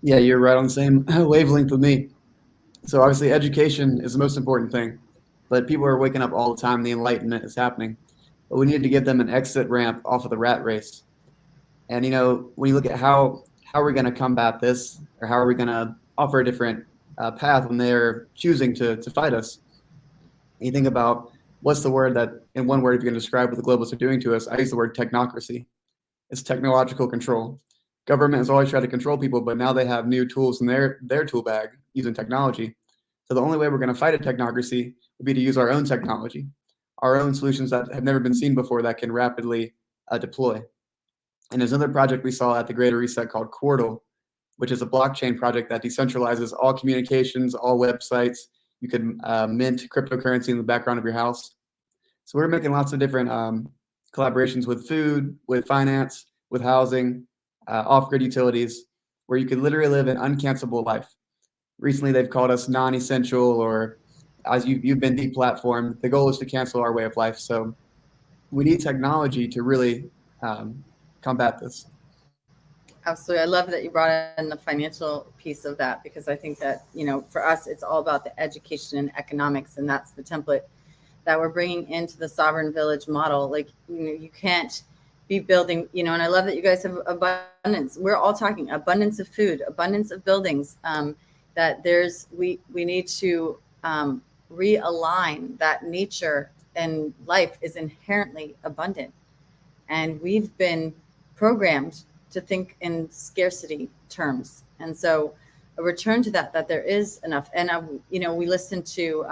Yeah, you're right on the same wavelength with me. So obviously education is the most important thing, but people are waking up all the time. The enlightenment is happening, but we need to give them an exit ramp off of the rat race. And, when you look at how we're going to combat this, or how are we going to offer a different path when they're choosing to fight us, and you think about what's the word that, in one word, if you're going to describe what the globalists are doing to us, I use the word technocracy. It's technological control. Government has always tried to control people, but now they have new tools in their tool bag using technology. So the only way we're going to fight a technocracy would be to use our own technology, our own solutions that have never been seen before, that can rapidly deploy. And there's another project we saw at the Greater Reset called Quartal, which is a blockchain project that decentralizes all communications, all websites. You can mint cryptocurrency in the background of your house. So we're making lots of different collaborations with food, with finance, with housing, off-grid utilities, where you can literally live an uncancelable life. Recently, they've called us non-essential, or as you've been deplatformed. The goal is to cancel our way of life. So we need technology to really combat this. Absolutely. I love that you brought in the financial piece of that, because I think that, for us, it's all about the education and economics, and that's the template that we're bringing into the sovereign village model. Like, you can't be building, and I love that you guys have abundance. We're all talking abundance of food, abundance of buildings, that we need to realign that nature and life is inherently abundant. And we've been programmed to think in scarcity terms. And so a return to that there is enough. And, we listened to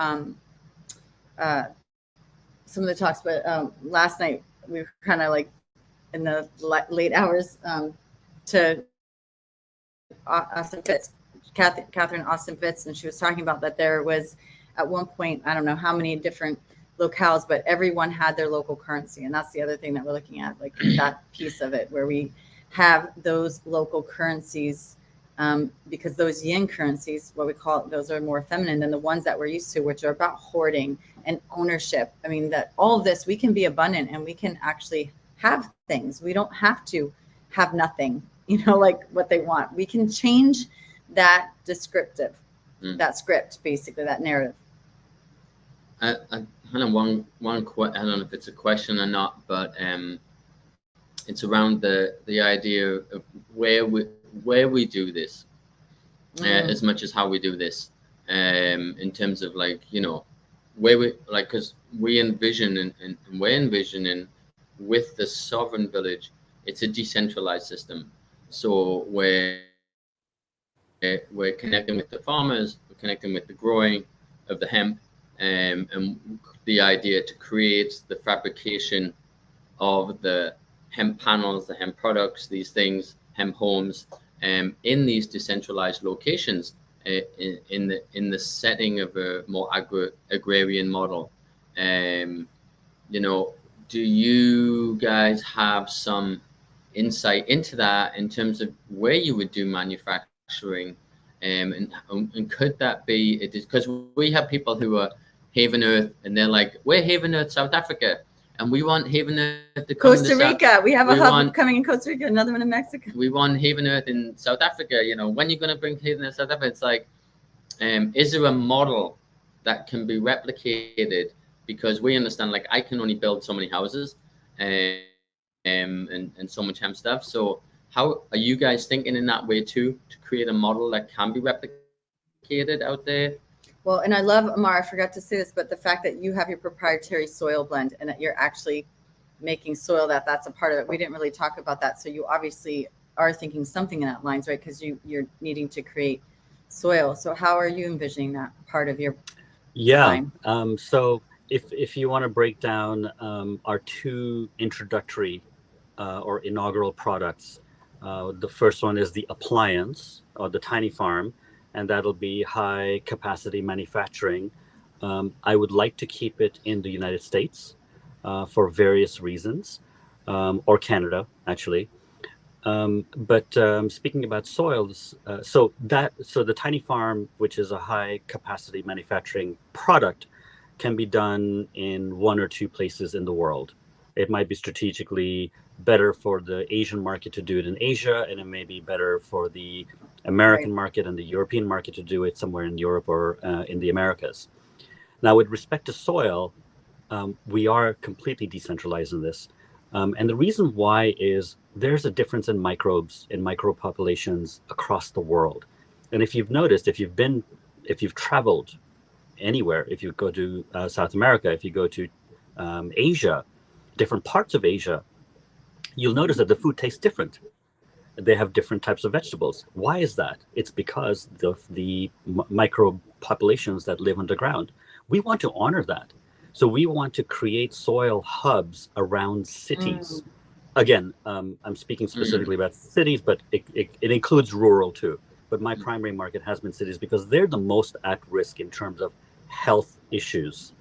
some of the talks, but last night we were kind of like in the late hours to Austin Fitz, Catherine Austin Fitz, and she was talking about that there was at one point, I don't know how many different locales, but everyone had their local currency. And that's the other thing that we're looking at, like that piece of it, where we have those local currencies, because those yin currencies, what we call it, those are more feminine than the ones that we're used to, which are about hoarding and ownership. I mean, that all of this, we can be abundant and we can actually have things. We don't have to have nothing, like what they want. We can change that descriptive, that script, basically, that narrative. I kind of one I don't know if it's a question or not, but it's around the idea of where we do this, as much as how we do this, in terms of where we because we envision and we're envisioning with the sovereign village, it's a decentralized system. So we're connecting with the farmers, we're connecting with the growing of the hemp, and the idea to create the fabrication of the hemp panels, the hemp products, these things, hemp homes, in these decentralized locations, in the setting of a more agrarian model. Do you guys have some insight into that in terms of where you would do manufacturing, and could that be it? Because we have people who are Haven Earth, and they're like, we're Haven Earth, South Africa, and we want Haven Earth to come Costa Rica. We have a hub coming in Costa Rica, another one in Mexico. We want Haven Earth in South Africa. When are you going to bring Haven Earth South Africa? It's like, is there a model that can be replicated? Because we understand, like, I can only build so many houses, and so much hemp stuff. So how are you guys thinking in that way too, to create a model that can be replicated out there? Well, and I love, Aamar, I forgot to say this, but the fact that you have your proprietary soil blend and that you're actually making soil, that's a part of it. We didn't really talk about that. So you obviously are thinking something in that lines, right? Because you're needing to create soil. So how are you envisioning that part of your design? So if you want to break down our two introductory or inaugural products, the first one is the appliance, or the tiny farm, and that'll be high capacity manufacturing. I would like to keep it in the United States for various reasons, or Canada, actually. But speaking about soils, so the tiny farm, which is a high capacity manufacturing product, can be done in one or two places in the world. It might be strategically better for the Asian market to do it in Asia, and it may be better for the American market and the European market to do it somewhere in Europe or in the Americas. Now, with respect to soil, we are completely decentralized in this. And the reason why is there's a difference in microbes, in micropopulations across the world. And if you've noticed, if you've traveled anywhere, if you go to South America, if you go to Asia, different parts of Asia, you'll notice that the food tastes different. They have different types of vegetables. Why is that? It's because of the microbe populations that live underground. We want to honor that. So we want to create soil hubs around cities. Again, I'm speaking specifically about cities, but it includes rural too. But my primary market has been cities because they're the most at risk in terms of health issues.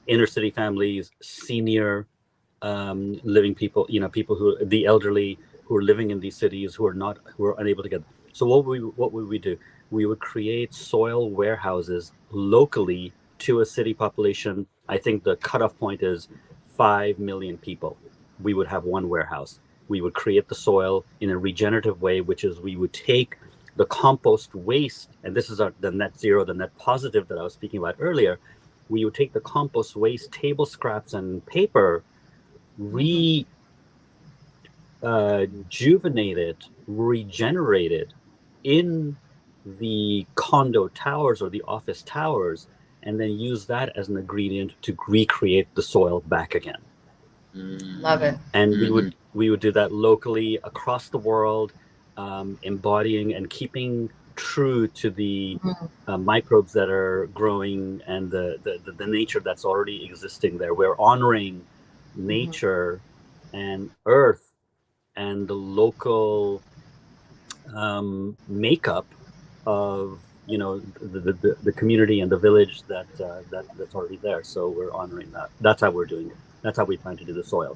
inner city families, senior living people, people the elderly who are living in these cities who are unable to get. So what would we do? We would create soil warehouses locally to a city population. I think the cutoff point is 5 million people. We would have one warehouse. We would create the soil in a regenerative way, which is we would take the compost waste, and this is the net zero, the net positive that I was speaking about earlier. We would take the compost waste, table scraps, and paper, rejuvenated, regenerated in the condo towers or the office towers, and then use that as an ingredient to recreate the soil back again. Love it. And we would do that locally across the world, embodying and keeping true to the microbes that are growing and the nature that's already existing there. We're honoring nature and earth and the local makeup of the community and the village that's already there. So we're honoring that. That's how we're doing it. That's how we plan to do the soil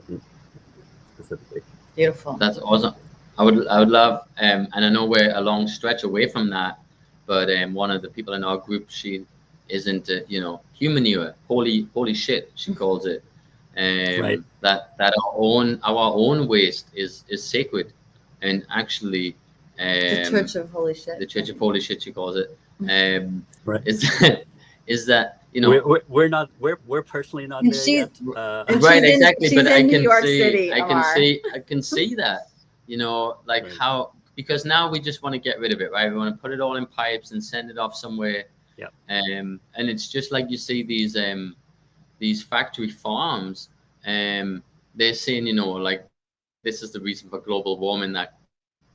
specifically. Beautiful. That's awesome. I would love, and I know we're a long stretch away from that, but one of the people in our group, she isn't, humanure, holy shit, she calls it. Right. That our own waste is sacred, and actually, The Church of Holy Shit. the Church of Holy Shit, she calls it. Right. Is that we're personally not And there she's- yet. and Right, she's in- exactly. she's But I in New can York see, City, I Aamar. can see that, like Right. how, because now we just want to get rid of it, right? We want to put it all in pipes and send it off somewhere. Yep. And it's just like you see these factory farms, they're saying, like, this is the reason for global warming, that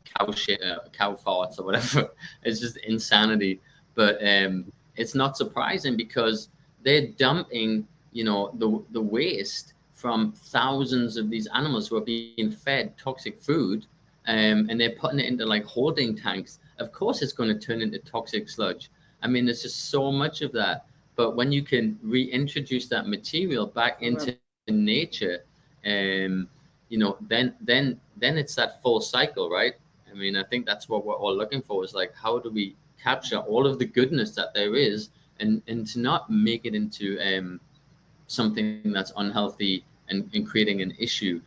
cow shit, cow farts or whatever. It's just insanity. But it's not surprising because they're dumping, the waste from thousands of these animals who are being fed toxic food, and they're putting it into like holding tanks. Of course, it's going to turn into toxic sludge. I mean, there's just so much of that. But when you can reintroduce that material back into nature, then it's that full cycle, right? I mean, I think that's what we're all looking for, is like, how do we capture all of the goodness that there is, and to not make it into something that's unhealthy and creating an issue.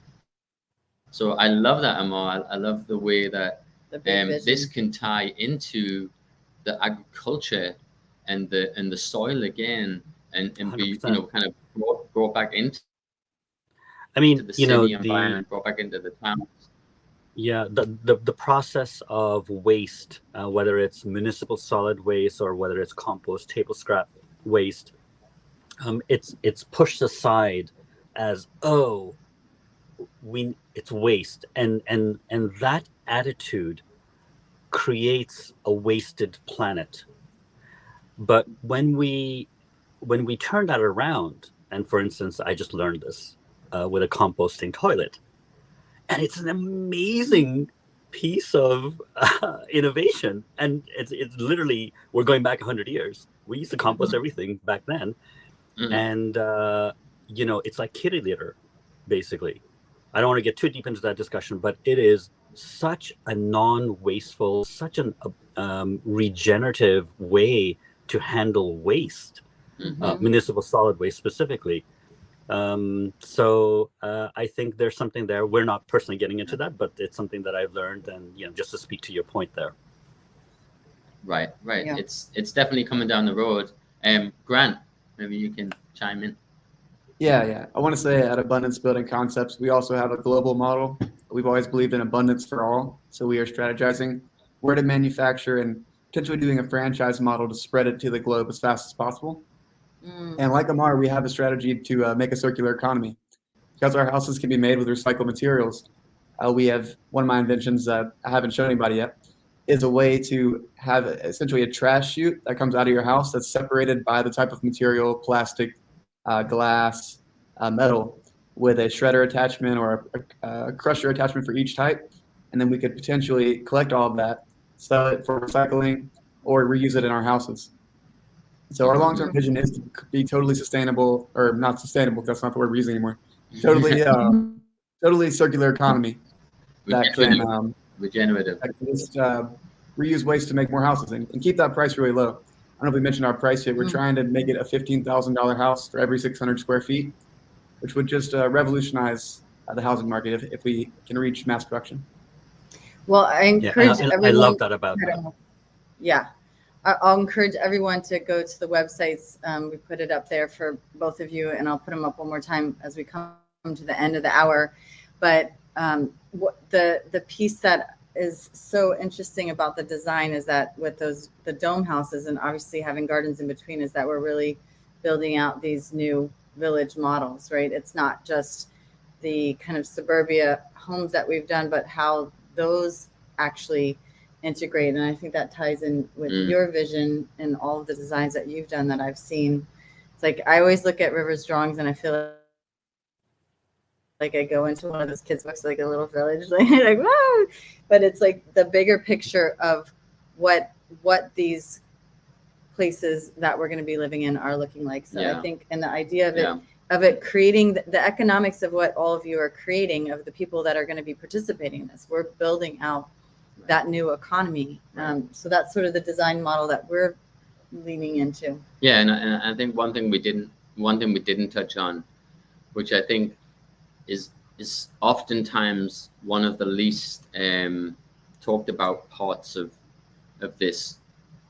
So I love that, Aamar. I love the way that this can tie into the agriculture and the soil again, and be 100%. kind of brought back into the city environment, brought back into the towns. Yeah, the process of waste, whether it's municipal solid waste or whether it's compost, table scrap waste, it's pushed aside as it's waste, and that attitude creates a wasted planet. But when we turn that around, and for instance, I just learned this with a composting toilet. And it's an amazing piece of innovation. And it's literally, we're going back 100 years. We used to compost everything back then. And, it's like kitty litter, basically. I don't want to get too deep into that discussion, but it is such a non-wasteful, such an regenerative way to handle waste, municipal solid waste specifically. So I think there's something there. We're not personally getting into that, but it's something that I've learned, and just to speak to your point there. Right. Yeah. It's definitely coming down the road. Grant, maybe you can chime in. Yeah. I want to say at Abundance Building Concepts, we also have a global model. We've always believed in abundance for all. So we are strategizing where to manufacture and potentially doing a franchise model to spread it to the globe as fast as possible. And like Aamar, we have a strategy to make a circular economy. Because our houses can be made with recycled materials, we have one of my inventions that I haven't shown anybody yet, is a way to have essentially a trash chute that comes out of your house that's separated by the type of material, plastic, glass, metal, with a shredder attachment or a crusher attachment for each type. And then we could potentially collect all of that, sell it for recycling, or reuse it in our houses. So our long-term vision is to be totally sustainable, or not sustainable, that's not the word we're using anymore. Totally, totally circular economy that can regenerative. that can just reuse waste to make more houses and keep that price really low. I don't know if we mentioned our price yet. We're trying to make it a $15,000 house for every 600 square feet, which would just revolutionize the housing market if we can reach mass production. Well, I encourage everyone. I love that about that. Yeah. I'll encourage everyone to go to the websites. We put it up there for both of you, and I'll put them up one more time as we come to the end of the hour. But the piece that is so interesting about the design is that with the dome houses and obviously having gardens in between, is that we're really building out these new village models, right? It's not just the kind of suburbia homes that we've done, but how those actually integrate. And I think that ties in with your vision and all of the designs that you've done that I've seen. It's like I always look at River's drawings and I feel like I go into one of those kids' books, like a little village, like whoa! But it's like the bigger picture of what these places that we're going to be living in are looking like. So I think, and the idea of it creating the economics of what all of you are creating, of the people that are going to be participating in this, we're building out that new economy. So that's sort of the design model that we're leaning into. Yeah, and I think one thing we didn't touch on, which I think is oftentimes one of the least talked about parts of this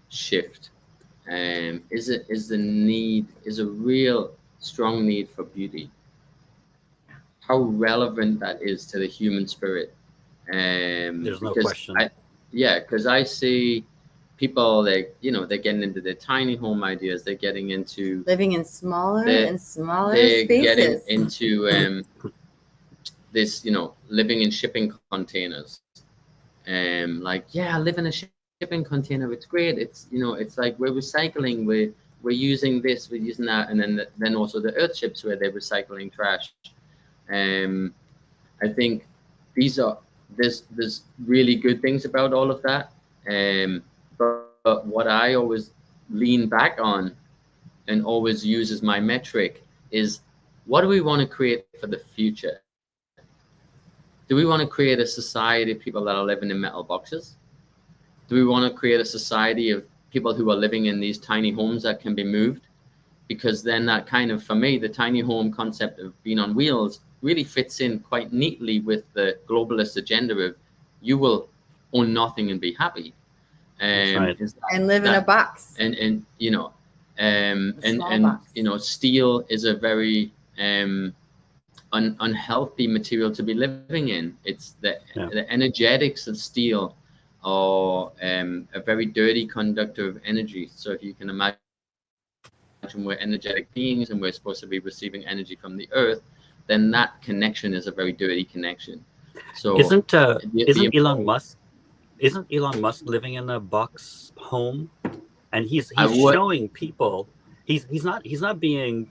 shift, is a real strong need for beauty. How relevant that is to the human spirit. There's no question. Because I see people, they're getting into their tiny home ideas. They're getting into living in smaller and smaller they're spaces. Getting into this, living in shipping containers. I live in a shipping container. It's great. It's it's like we're recycling. We're using this. We're using that, and then also the earth ships where they're recycling trash. I think there's really good things about all of that. But what I always lean back on and always use as my metric is, what do we want to create for the future? Do we want to create a society of people that are living in metal boxes? Do we want to create a society of people who are living in these tiny homes that can be moved? Because then that kind of, for me, the tiny home concept of being on wheels really fits in quite neatly with the globalist agenda of you will own nothing and be happy. Right. And live in a box. And steel is a very unhealthy material to be living in. It's the energetics of steel are a very dirty conductor of energy. So if you can imagine we're energetic beings and we're supposed to be receiving energy from the earth, then that connection is a very dirty connection. So isn't Elon Musk living in a box home? And he's showing people he's not being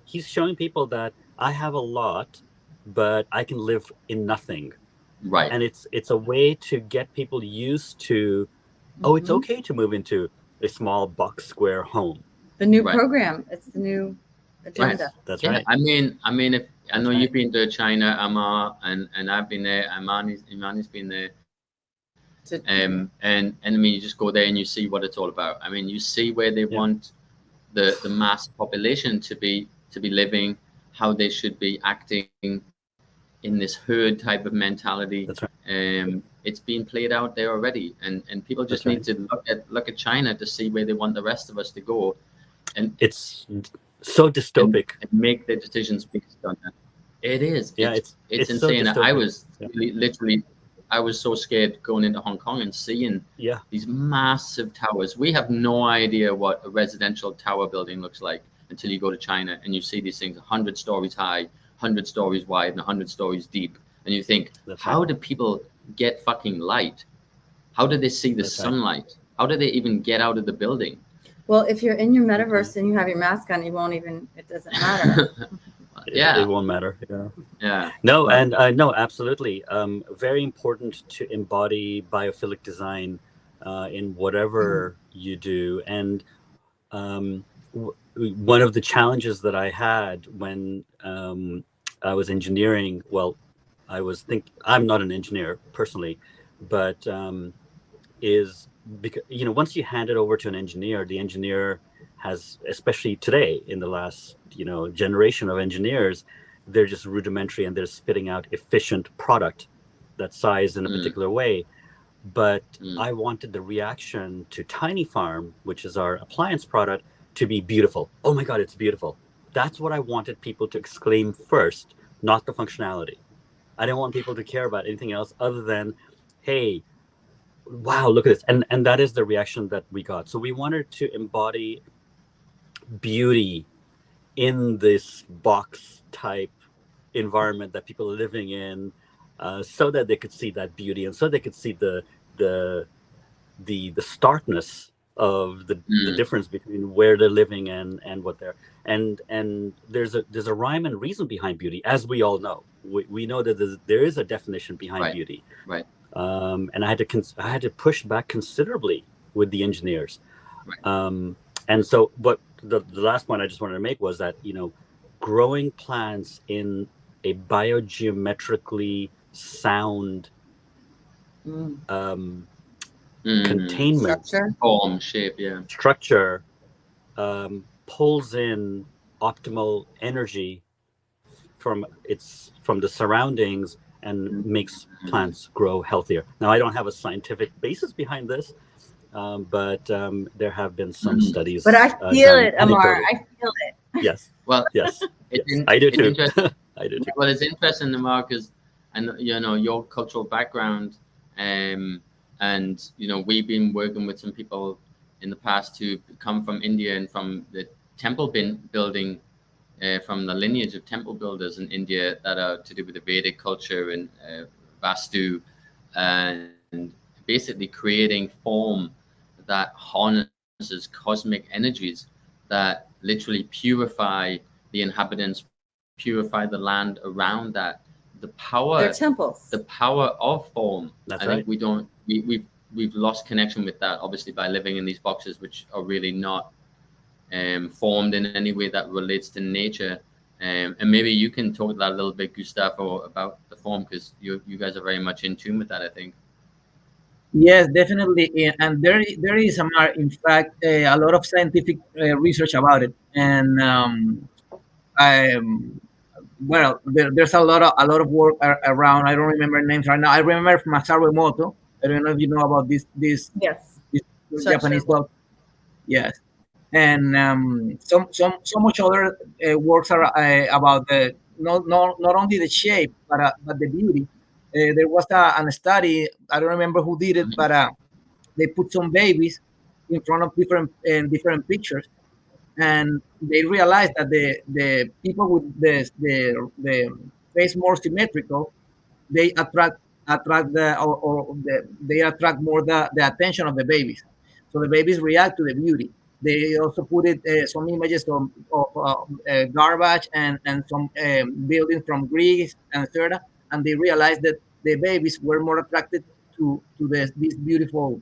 he's showing people that I have a lot, but I can live in nothing. Right. And it's a way to get people used to, it's okay to move into a small box square home. The new program. It's the new agenda. Right. That's right. I mean, if I know you've been to China, Aamar, and I've been there. Imanee's been there. And I mean, you just go there and you see what it's all about. I mean, you see where they want the mass population to be living, how they should be acting in this herd type of mentality. That's right. It's being played out there already, and people just need to look at China to see where they want the rest of us to go, and it's so dystopic and make their decisions based on that. It is. Yeah, it's insane. So I was literally, I was so scared going into Hong Kong and seeing these massive towers. We have no idea what a residential tower building looks like until you go to China and you see these things 100 stories high, 100 stories wide, and 100 stories deep. And you think, how do people get fucking light? How do they see the sunlight? How do they even get out of the building? Well, if you're in your metaverse and you have your mask on, it doesn't matter. It won't matter. No, and no, absolutely. Very important to embody biophilic design in whatever you do. And one of the challenges that I had when I was engineering, well, I'm not an engineer personally, but is because, once you hand it over to an engineer, the engineer has, especially today in the last, generation of engineers, they're just rudimentary and they're spitting out efficient product that's sized in a particular way. But I wanted the reaction to Tiny Farm, which is our appliance product, to be beautiful. Oh my God, it's beautiful. That's what I wanted people to exclaim first, not the functionality. I didn't want people to care about anything else other than, hey, wow, look at this. And that is the reaction that we got. So we wanted to embody beauty in this box type environment that people are living in, so that they could see that beauty and so they could see the starkness of the difference between where they're living and what they're and there's a rhyme and reason behind beauty, as we all know. We know that there is a definition behind beauty, right? And I had to push back considerably with the engineers, right. And so, but the last point I just wanted to make was that growing plants in a biogeometrically sound containment form, shape, structure pulls in optimal energy from the surroundings and makes plants grow healthier. Now, I don't have a scientific basis behind this, but there have been some studies. But I feel it, Aamar. I feel it. Yes. Well, yes. I do too. I do too. Well, it's interesting, Aamar, because your cultural background, and we've been working with some people in the past who come from India and from the temple building, from the lineage of temple builders in India that are to do with the Vedic culture and Vastu, and basically creating form that harnesses cosmic energies that literally purify the inhabitants, purify the land around that. The power, their temples, the power of form. That's I think we've lost connection with that, obviously, by living in these boxes, which are really not formed in any way that relates to nature. And maybe you can talk that a little bit, Gustavo, about the form, because you guys are very much in tune with that, I think. Yes, definitely, and there is, in fact, a lot of scientific research about it, and there's a lot of work around. I don't remember names right now. I remember from Masaru Emoto. I don't know if you know about this yes, this Japanese doctor. Yes, and so much other works are about the not only the shape but the beauty. There was a study. I don't remember who did it, but they put some babies in front of different pictures, and they realized that the people with the face more symmetrical, they attract they attract more the attention of the babies. So the babies react to the beauty. They also put some images of garbage and some buildings from Greece and etc. And they realized that the babies were more attracted to these beautiful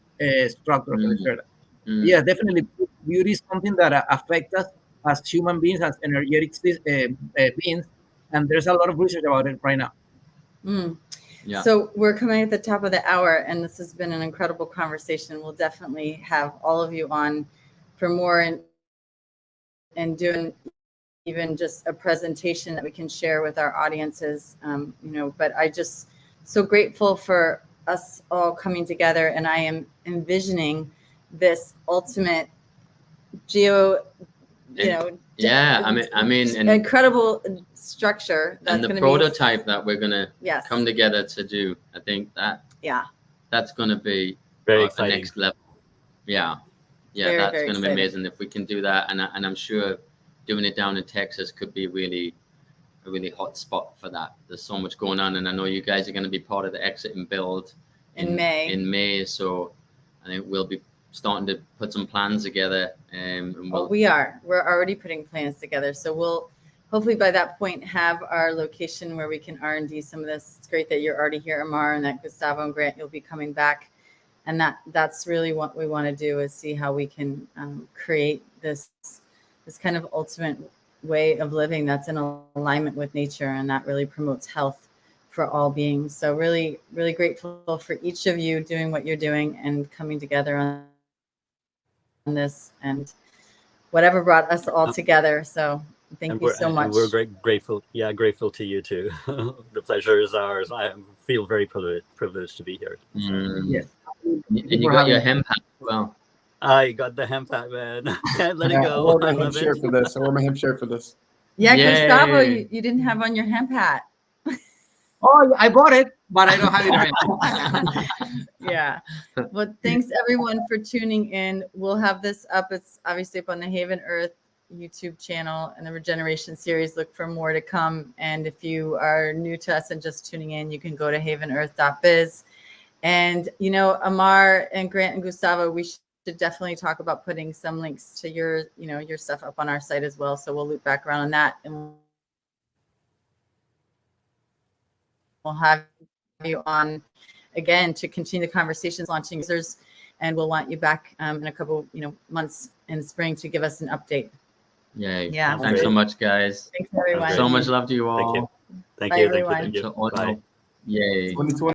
structures, etc. Yeah, definitely, beauty is something that affects us as human beings, as energetic beings, and there's a lot of research about it right now. Yeah. So we're coming at the top of the hour, and this has been an incredible conversation. We'll definitely have all of you on for more and doing even just a presentation that we can share with our audiences. But I just so grateful for us all coming together, and I am envisioning this ultimate incredible structure that's and the prototype that we're gonna come together to do. I think that's gonna be very the next level. That's gonna be amazing if we can do that. And I'm sure doing it down in Texas could be a really hot spot for that. There's so much going on, and I know you guys are going to be part of the Exit and Build in May. So I think we'll be starting to put some plans together. We're already putting plans together. So we'll hopefully by that point have our location where we can R&D some of this. It's great that you're already here, Aamar, and that Gustavo and Grant, you'll be coming back And that's really what we want to do, is see how we can create this kind of ultimate way of living that's in alignment with nature, and that really promotes health for all beings. So really, really grateful for each of you doing what you're doing and coming together on this, and whatever brought us all together. So thank you so much. And we're grateful. Yeah, grateful to you too. The pleasure is ours. I feel very privileged to be here. Yes. And you got your hemp hat as well. I got the hemp hat, man. Can't let it I go. wore my I hemp love shirt it. for this. I wore my hemp shirt for this. Yeah, Yay. Gustavo, you didn't have on your hemp hat. Oh, I bought it, but I don't have it right now. Yeah. Well, thanks everyone for tuning in. We'll have this up. It's obviously up on the Haven Earth YouTube channel and the Regeneration series. Look for more to come. And if you are new to us and just tuning in, you can go to havenearth.biz. And, Aamar and Grant and Gustavo, we should definitely talk about putting some links to your stuff up on our site as well. So we'll loop back around on that, and we'll have you on again to continue the conversations, launching users, and we'll want you back in a couple months in spring to give us an update. Yay. Yeah. Thanks so much, guys. Thanks everyone. So much love to you all. Thank you. Bye, everyone. Thank you. To all- Bye. Yay. 2020.